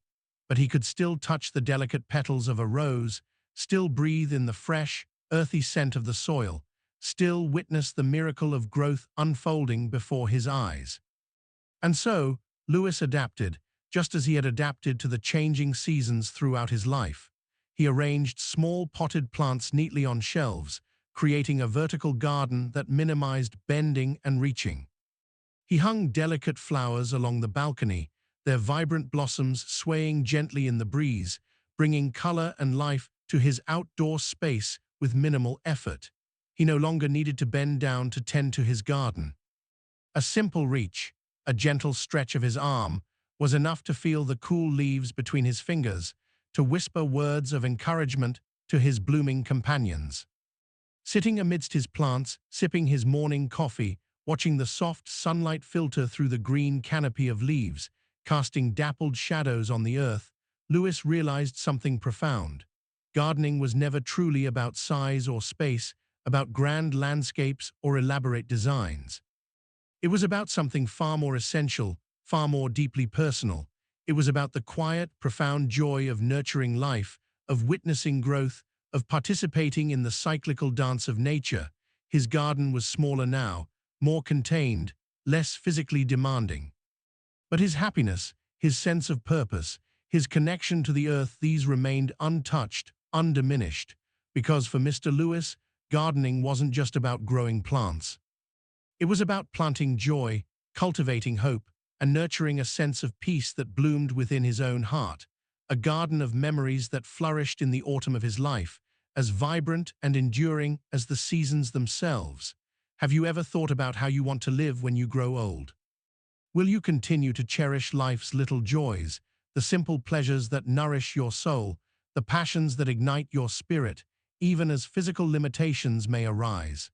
[SPEAKER 1] but he could still touch the delicate petals of a rose, still breathe in the fresh, earthy scent of the soil, still witness the miracle of growth unfolding before his eyes. And so, Lewis adapted, just as he had adapted to the changing seasons throughout his life. He arranged small potted plants neatly on shelves, creating a vertical garden that minimized bending and reaching. He hung delicate flowers along the balcony, their vibrant blossoms swaying gently in the breeze, bringing color and life to his outdoor space with minimal effort. He no longer needed to bend down to tend to his garden. A simple reach, a gentle stretch of his arm, was enough to feel the cool leaves between his fingers, to whisper words of encouragement to his blooming companions. Sitting amidst his plants, sipping his morning coffee, watching the soft sunlight filter through the green canopy of leaves, casting dappled shadows on the earth, Lewis realized something profound. Gardening was never truly about size or space, about grand landscapes or elaborate designs. It was about something far more essential, far more deeply personal. It was about the quiet, profound joy of nurturing life, of witnessing growth, of participating in the cyclical dance of nature. His garden was smaller now, more contained, less physically demanding. But his happiness, his sense of purpose, his connection to the earth, these remained untouched, undiminished, because for Mr. Lewis, gardening wasn't just about growing plants. It was about planting joy, cultivating hope, and nurturing a sense of peace that bloomed within his own heart, a garden of memories that flourished in the autumn of his life, as vibrant and enduring as the seasons themselves. Have you ever thought about how you want to live when you grow old? Will you continue to cherish life's little joys, the simple pleasures that nourish your soul, the passions that ignite your spirit, even as physical limitations may arise?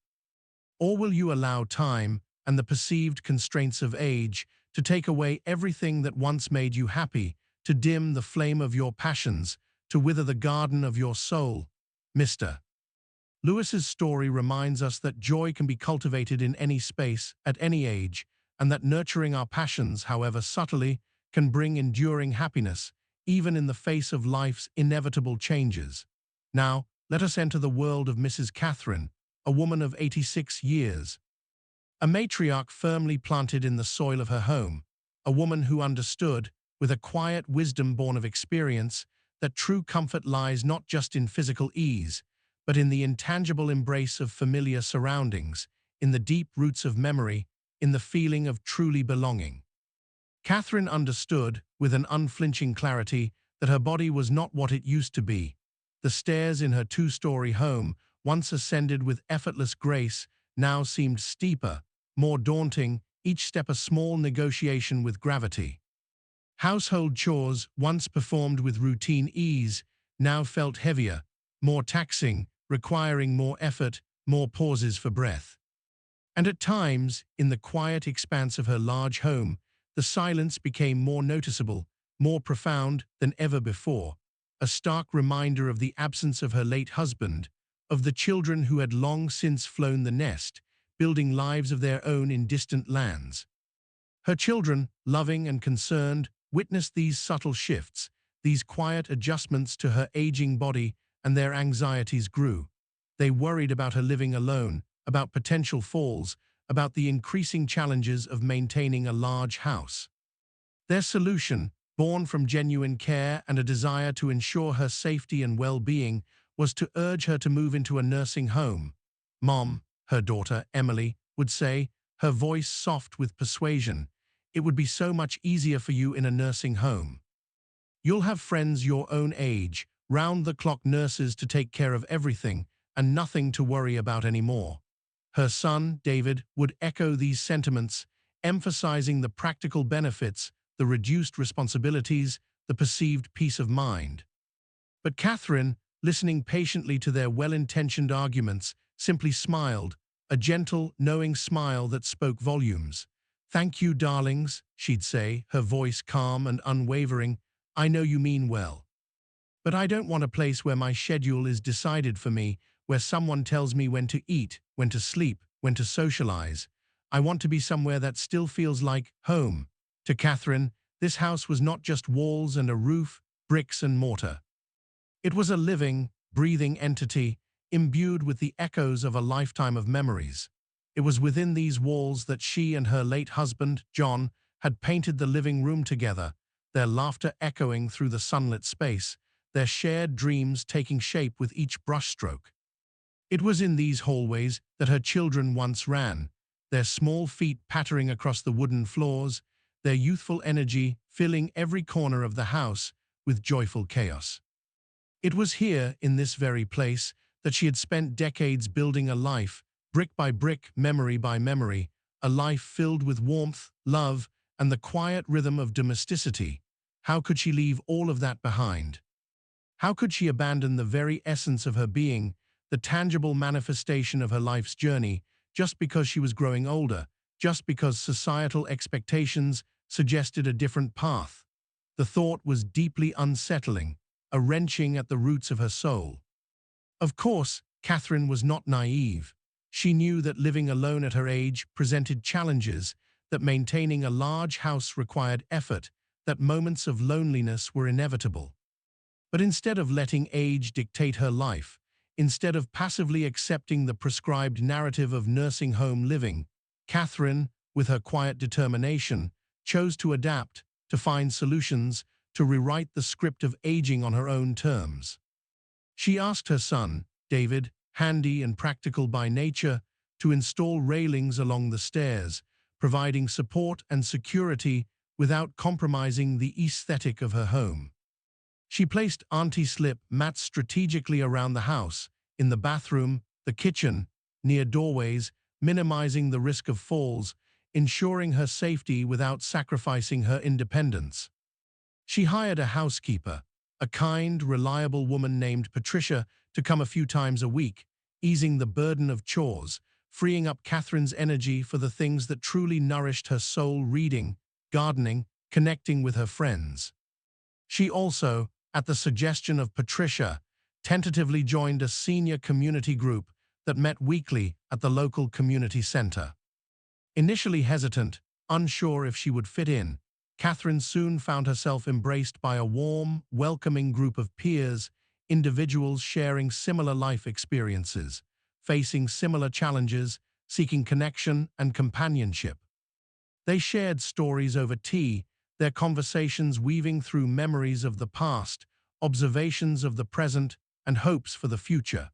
[SPEAKER 1] Or will you allow time and the perceived constraints of age to take away everything that once made you happy, to dim the flame of your passions, to wither the garden of your soul? Mr. Lewis's story reminds us that joy can be cultivated in any space, at any age, and that nurturing our passions, however subtly, can bring enduring happiness, even in the face of life's inevitable changes. Now, let us enter the world of Mrs. Catherine, a woman of 86 years. A matriarch firmly planted in the soil of her home, a woman who understood, with a quiet wisdom born of experience, that true comfort lies not just in physical ease, but in the intangible embrace of familiar surroundings, in the deep roots of memory, in the feeling of truly belonging. Catherine understood, with an unflinching clarity, that her body was not what it used to be. The stairs in her two-story home, once ascended with effortless grace, now seemed steeper, more daunting, each step a small negotiation with gravity. Household chores, once performed with routine ease, now felt heavier, more taxing, requiring more effort, more pauses for breath. And at times, in the quiet expanse of her large home, the silence became more noticeable, more profound than ever before, a stark reminder of the absence of her late husband, of the children who had long since flown the nest, building lives of their own in distant lands. Her children, loving and concerned, witnessed these subtle shifts, these quiet adjustments to her aging body, and their anxieties grew. They worried about her living alone, about potential falls, about the increasing challenges of maintaining a large house. Their solution, born from genuine care and a desire to ensure her safety and well-being, was to urge her to move into a nursing home. "Mom," her daughter, Emily, would say, her voice soft with persuasion, "it would be so much easier for you in a nursing home. You'll have friends your own age, round-the-clock nurses to take care of everything, and nothing to worry about anymore." Her son, David, would echo these sentiments, emphasizing the practical benefits, the reduced responsibilities, the perceived peace of mind. But Catherine, listening patiently to their well-intentioned arguments, simply smiled, a gentle, knowing smile that spoke volumes. "Thank you, darlings," she'd say, her voice calm and unwavering. "I know you mean well. But I don't want a place where my schedule is decided for me, where someone tells me when to eat, when to sleep, when to socialize. I want to be somewhere that still feels like home." To Catherine, this house was not just walls and a roof, bricks and mortar. It was a living, breathing entity, imbued with the echoes of a lifetime of memories. It was within these walls that she and her late husband, John, had painted the living room together, their laughter echoing through the sunlit space, their shared dreams taking shape with each brushstroke. It was in these hallways that her children once ran, their small feet pattering across the wooden floors, their youthful energy filling every corner of the house with joyful chaos. It was here, in this very place, that she had spent decades building a life, brick by brick, memory by memory, a life filled with warmth, love, and the quiet rhythm of domesticity. How could she leave all of that behind? How could she abandon the very essence of her being, the tangible manifestation of her life's journey, just because she was growing older, just because societal expectations suggested a different path? The thought was deeply unsettling, a wrenching at the roots of her soul. Of course, Catherine was not naive. She knew that living alone at her age presented challenges, that maintaining a large house required effort, that moments of loneliness were inevitable. But instead of letting age dictate her life, instead of passively accepting the prescribed narrative of nursing home living, Catherine, with her quiet determination, chose to adapt, to find solutions, to rewrite the script of aging on her own terms. She asked her son, David, handy and practical by nature, to install railings along the stairs, providing support and security without compromising the aesthetic of her home. She placed anti-slip mats strategically around the house, in the bathroom, the kitchen, near doorways, minimizing the risk of falls, ensuring her safety without sacrificing her independence. She hired a housekeeper, a kind, reliable woman named Patricia, to come a few times a week, easing the burden of chores, freeing up Catherine's energy for the things that truly nourished her soul: reading, gardening, connecting with her friends. She also, at the suggestion of Patricia, tentatively joined a senior community group that met weekly at the local community center. Initially hesitant, unsure if she would fit in, Catherine soon found herself embraced by a warm, welcoming group of peers, individuals sharing similar life experiences, facing similar challenges, seeking connection and companionship. They shared stories over tea, their conversations weaving through memories of the past, observations of the present, and hopes for the future.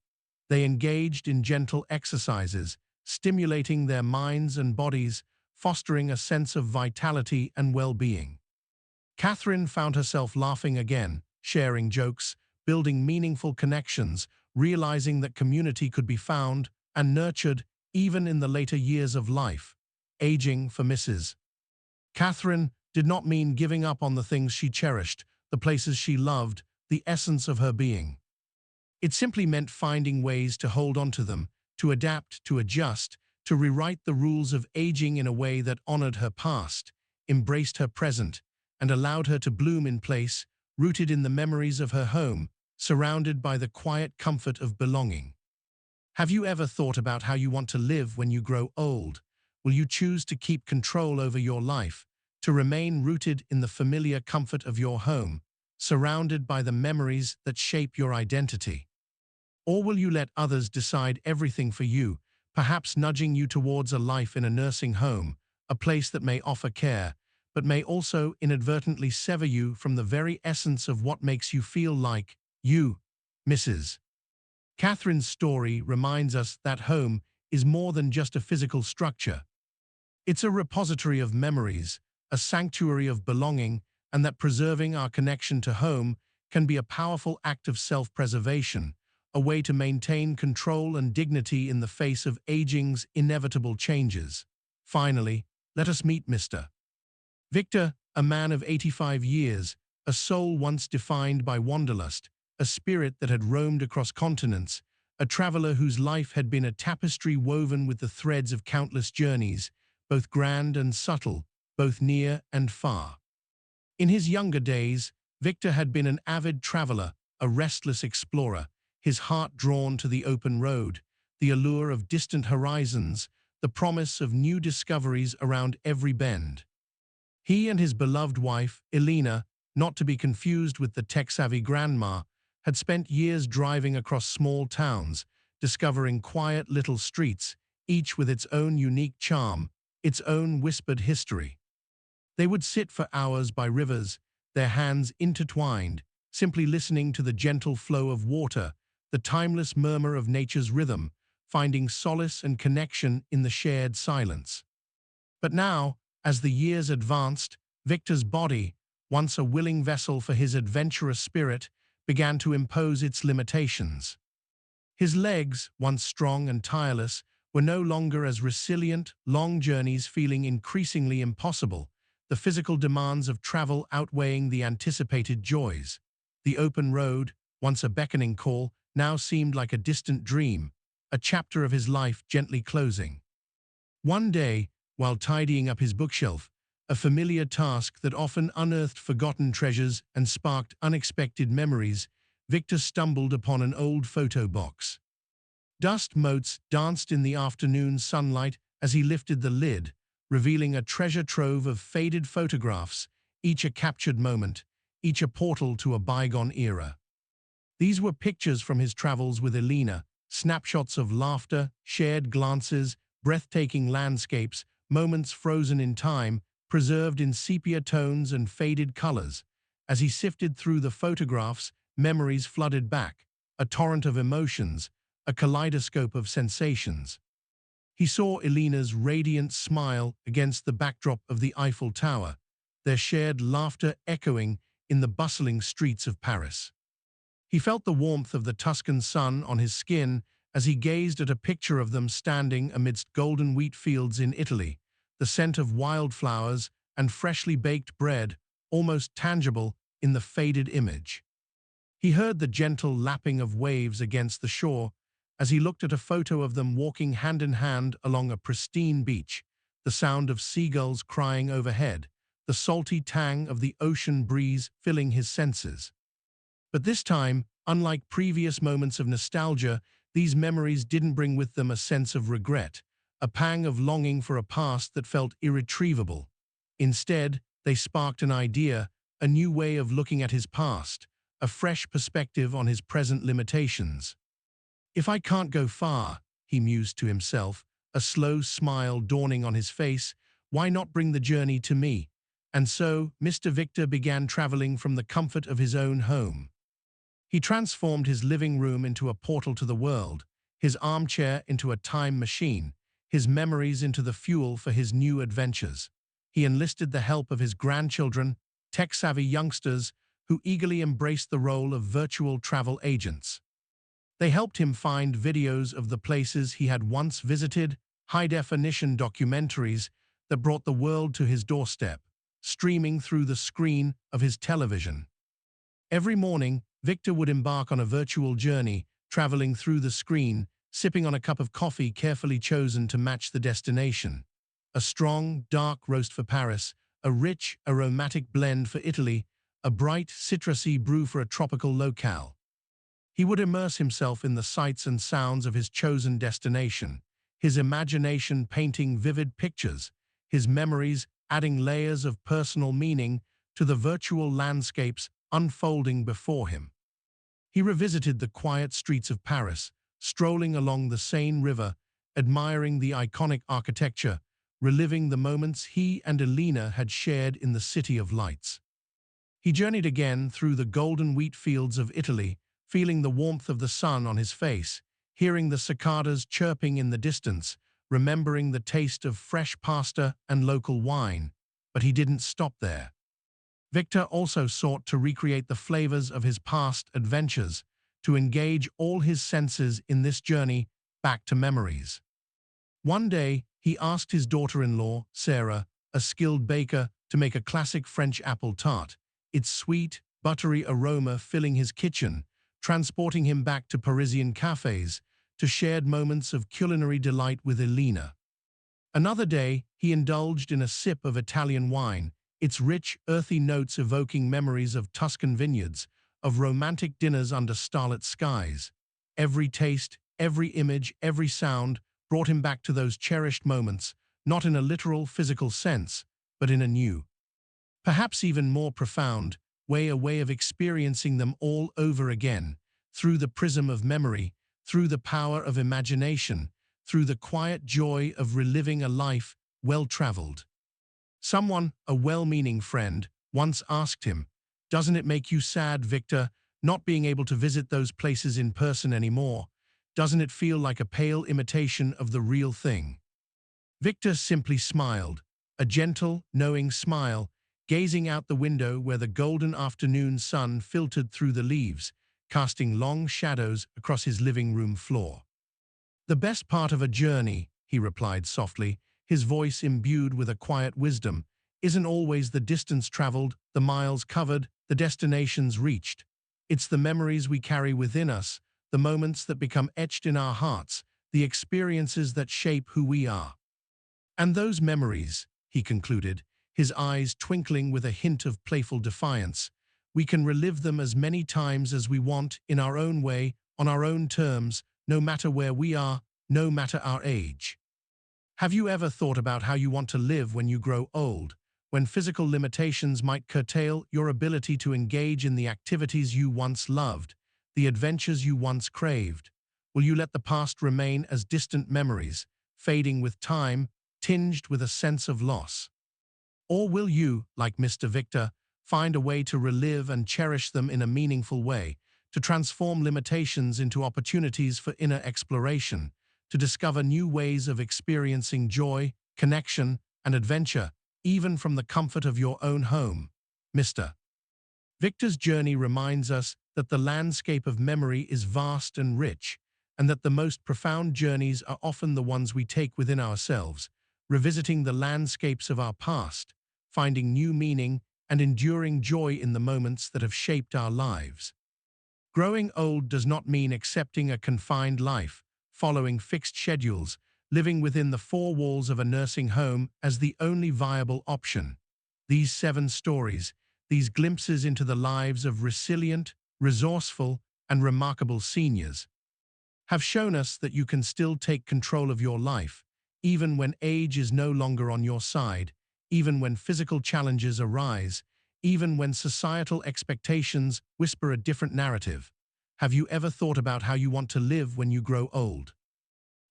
[SPEAKER 1] They engaged in gentle exercises, stimulating their minds and bodies, fostering a sense of vitality and well-being. Catherine found herself laughing again, sharing jokes, building meaningful connections, realizing that community could be found and nurtured even in the later years of life. Aging for Mrs. Catherine did not mean giving up on the things she cherished, the places she loved, the essence of her being. It simply meant finding ways to hold on to them, to adapt, to adjust, to rewrite the rules of aging in a way that honored her past, embraced her present, and allowed her to bloom in place, rooted in the memories of her home, surrounded by the quiet comfort of belonging. Have you ever thought about how you want to live when you grow old? Will you choose to keep control over your life, to remain rooted in the familiar comfort of your home, surrounded by the memories that shape your identity? Or will you let others decide everything for you, perhaps nudging you towards a life in a nursing home, a place that may offer care, but may also inadvertently sever you from the very essence of what makes you feel like you, Mrs. Catherine's story reminds us that home is more than just a physical structure. It's a repository of memories, a sanctuary of belonging, and that preserving our connection to home can be a powerful act of self-preservation, a way to maintain control and dignity in the face of aging's inevitable changes. Finally, let us meet Mr. Victor, a man of 85 years, a soul once defined by wanderlust, a spirit that had roamed across continents, a traveler whose life had been a tapestry woven with the threads of countless journeys, both grand and subtle, both near and far. In his younger days, Victor had been an avid traveler, a restless explorer, his heart drawn to the open road, the allure of distant horizons, the promise of new discoveries around every bend. He and his beloved wife, Elena, not to be confused with the tech-savvy grandma, had spent years driving across small towns, discovering quiet little streets, each with its own unique charm, its own whispered history. They would sit for hours by rivers, their hands intertwined, simply listening to the gentle flow of water, the timeless murmur of nature's rhythm, finding solace and connection in the shared silence. But now, as the years advanced, Victor's body, once a willing vessel for his adventurous spirit, began to impose its limitations. His legs, once strong and tireless, were no longer as resilient, long journeys feeling increasingly impossible, the physical demands of travel outweighing the anticipated joys. The open road, once a beckoning call, now seemed like a distant dream, a chapter of his life gently closing. One day, while tidying up his bookshelf, a familiar task that often unearthed forgotten treasures and sparked unexpected memories, Victor stumbled upon an old photo box. Dust motes danced in the afternoon sunlight as he lifted the lid, revealing a treasure trove of faded photographs, each a captured moment, each a portal to a bygone era. These were pictures from his travels with Elena, snapshots of laughter, shared glances, breathtaking landscapes, moments frozen in time, preserved in sepia tones and faded colors. As he sifted through the photographs, memories flooded back, a torrent of emotions, a kaleidoscope of sensations. He saw Elena's radiant smile against the backdrop of the Eiffel Tower, their shared laughter echoing in the bustling streets of Paris. He felt the warmth of the Tuscan sun on his skin as he gazed at a picture of them standing amidst golden wheat fields in Italy, the scent of wildflowers and freshly baked bread almost tangible in the faded image. He heard the gentle lapping of waves against the shore as he looked at a photo of them walking hand in hand along a pristine beach, the sound of seagulls crying overhead, the salty tang of the ocean breeze filling his senses. But this time, unlike previous moments of nostalgia, these memories didn't bring with them a sense of regret, a pang of longing for a past that felt irretrievable. Instead, they sparked an idea, a new way of looking at his past, a fresh perspective on his present limitations. "If I can't go far," he mused to himself, a slow smile dawning on his face, "why not bring the journey to me?" And so, Mr. Victor began traveling from the comfort of his own home. He transformed his living room into a portal to the world, his armchair into a time machine, his memories into the fuel for his new adventures. He enlisted the help of his grandchildren, tech-savvy youngsters who eagerly embraced the role of virtual travel agents. They helped him find videos of the places he had once visited, high-definition documentaries that brought the world to his doorstep, streaming through the screen of his television. Every morning, Victor would embark on a virtual journey, traveling through the screen, sipping on a cup of coffee carefully chosen to match the destination. A strong, dark roast for Paris, a rich, aromatic blend for Italy, a bright, citrusy brew for a tropical locale. He would immerse himself in the sights and sounds of his chosen destination, his imagination painting vivid pictures, his memories adding layers of personal meaning to the virtual landscapes unfolding before him. He revisited the quiet streets of Paris, strolling along the Seine River, admiring the iconic architecture, reliving the moments he and Elena had shared in the City of Lights. He journeyed again through the golden wheat fields of Italy, feeling the warmth of the sun on his face, hearing the cicadas chirping in the distance, remembering the taste of fresh pasta and local wine. But he didn't stop there. Victor also sought to recreate the flavors of his past adventures, to engage all his senses in this journey back to memories. One day, he asked his daughter-in-law, Sarah, a skilled baker, to make a classic French apple tart, its sweet, buttery aroma filling his kitchen, transporting him back to Parisian cafes, to shared moments of culinary delight with Elena. Another day, he indulged in a sip of Italian wine, its rich, earthy notes evoking memories of Tuscan vineyards, of romantic dinners under starlit skies. Every taste, every image, every sound brought him back to those cherished moments, not in a literal physical sense, but in a new, perhaps even more profound, way, a way of experiencing them all over again, through the prism of memory, through the power of imagination, through the quiet joy of reliving a life well-traveled. Someone, a well-meaning friend, once asked him, "Doesn't it make you sad, Victor, not being able to visit those places in person anymore? Doesn't it feel like a pale imitation of the real thing?" Victor simply smiled, a gentle, knowing smile, gazing out the window where the golden afternoon sun filtered through the leaves, casting long shadows across his living room floor. "The best part of a journey," he replied softly, his voice imbued with a quiet wisdom, "isn't always the distance traveled, the miles covered, the destinations reached. It's the memories we carry within us, the moments that become etched in our hearts, the experiences that shape who we are. And those memories," he concluded, his eyes twinkling with a hint of playful defiance, "we can relive them as many times as we want, in our own way, on our own terms, no matter where we are, no matter our age." Have you ever thought about how you want to live when you grow old, when physical limitations might curtail your ability to engage in the activities you once loved, the adventures you once craved? Will you let the past remain as distant memories, fading with time, tinged with a sense of loss? Or will you, like Mr. Victor, find a way to relive and cherish them in a meaningful way, to transform limitations into opportunities for inner exploration, to discover new ways of experiencing joy, connection, and adventure, even from the comfort of your own home? Mr. Victor's journey reminds us that the landscape of memory is vast and rich, and that the most profound journeys are often the ones we take within ourselves, revisiting the landscapes of our past, finding new meaning and enduring joy in the moments that have shaped our lives. Growing old does not mean accepting a confined life, following fixed schedules, living within the four walls of a nursing home as the only viable option. These 7 stories, these glimpses into the lives of resilient, resourceful, and remarkable seniors, have shown us that you can still take control of your life, even when age is no longer on your side, even when physical challenges arise, even when societal expectations whisper a different narrative. Have you ever thought about how you want to live when you grow old?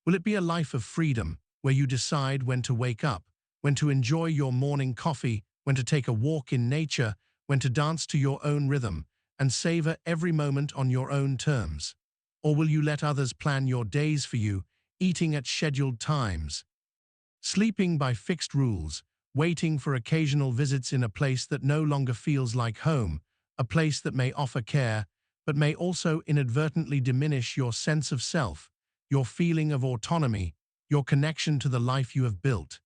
[SPEAKER 1] Will it be a life of freedom, where you decide when to wake up, when to enjoy your morning coffee, when to take a walk in nature, when to dance to your own rhythm, and savor every moment on your own terms? Or will you let others plan your days for you, eating at scheduled times, sleeping by fixed rules, waiting for occasional visits in a place that no longer feels like home, a place that may offer care, but may also inadvertently diminish your sense of self, your feeling of autonomy, your connection to the life you have built?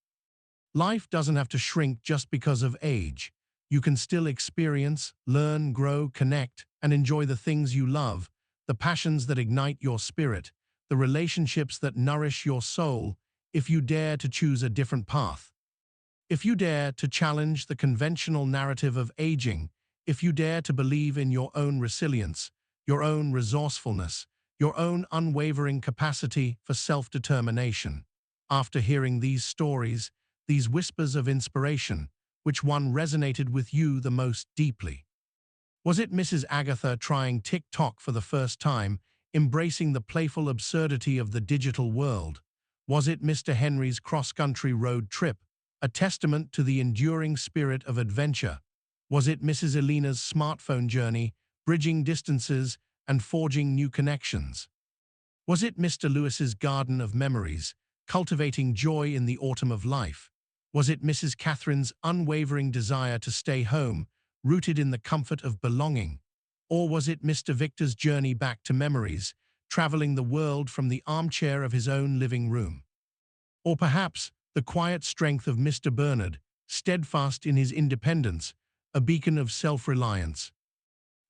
[SPEAKER 1] Life doesn't have to shrink just because of age. You can still experience, learn, grow, connect, and enjoy the things you love, the passions that ignite your spirit, the relationships that nourish your soul, if you dare to choose a different path. If you dare to challenge the conventional narrative of aging, if you dare to believe in your own resilience, your own resourcefulness, your own unwavering capacity for self-determination. After hearing these stories, these whispers of inspiration, which one resonated with you the most deeply? Was it Mrs. Agatha trying TikTok for the first time, embracing the playful absurdity of the digital world? Was it Mr. Henry's cross-country road trip, a testament to the enduring spirit of adventure? Was it Mrs. Elena's smartphone journey, bridging distances and forging new connections? Was it Mr. Lewis's garden of memories, cultivating joy in the autumn of life? Was it Mrs. Catherine's unwavering desire to stay home, rooted in the comfort of belonging? Or was it Mr. Victor's journey back to memories, traveling the world from the armchair of his own living room? Or perhaps the quiet strength of Mr. Bernard, steadfast in his independence, a beacon of self-reliance?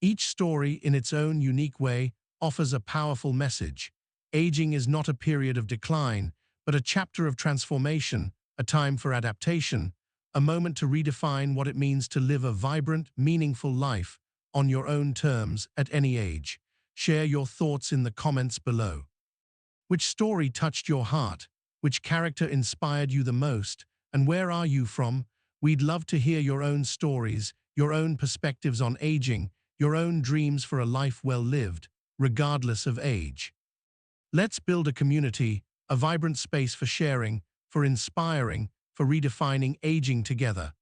[SPEAKER 1] Each story, in its own unique way, offers a powerful message. Aging is not a period of decline, but a chapter of transformation, a time for adaptation, a moment to redefine what it means to live a vibrant, meaningful life on your own terms at any age. Share your thoughts in the comments below. Which story touched your heart? Which character inspired you the most? And where are you from? We'd love to hear your own stories, your own perspectives on aging, your own dreams for a life well lived, regardless of age. Let's build a community, a vibrant space for sharing, for inspiring, for redefining aging together.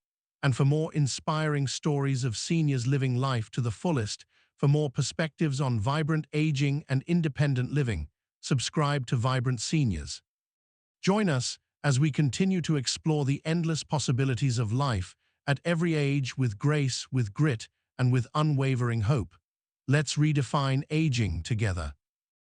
[SPEAKER 1] And for more inspiring stories of seniors living life to the fullest, for more perspectives on vibrant aging and independent living, subscribe to Vibrant Seniors. Join us as we continue to explore the endless possibilities of life at every age with grace, with grit, and with unwavering hope. Let's redefine aging together.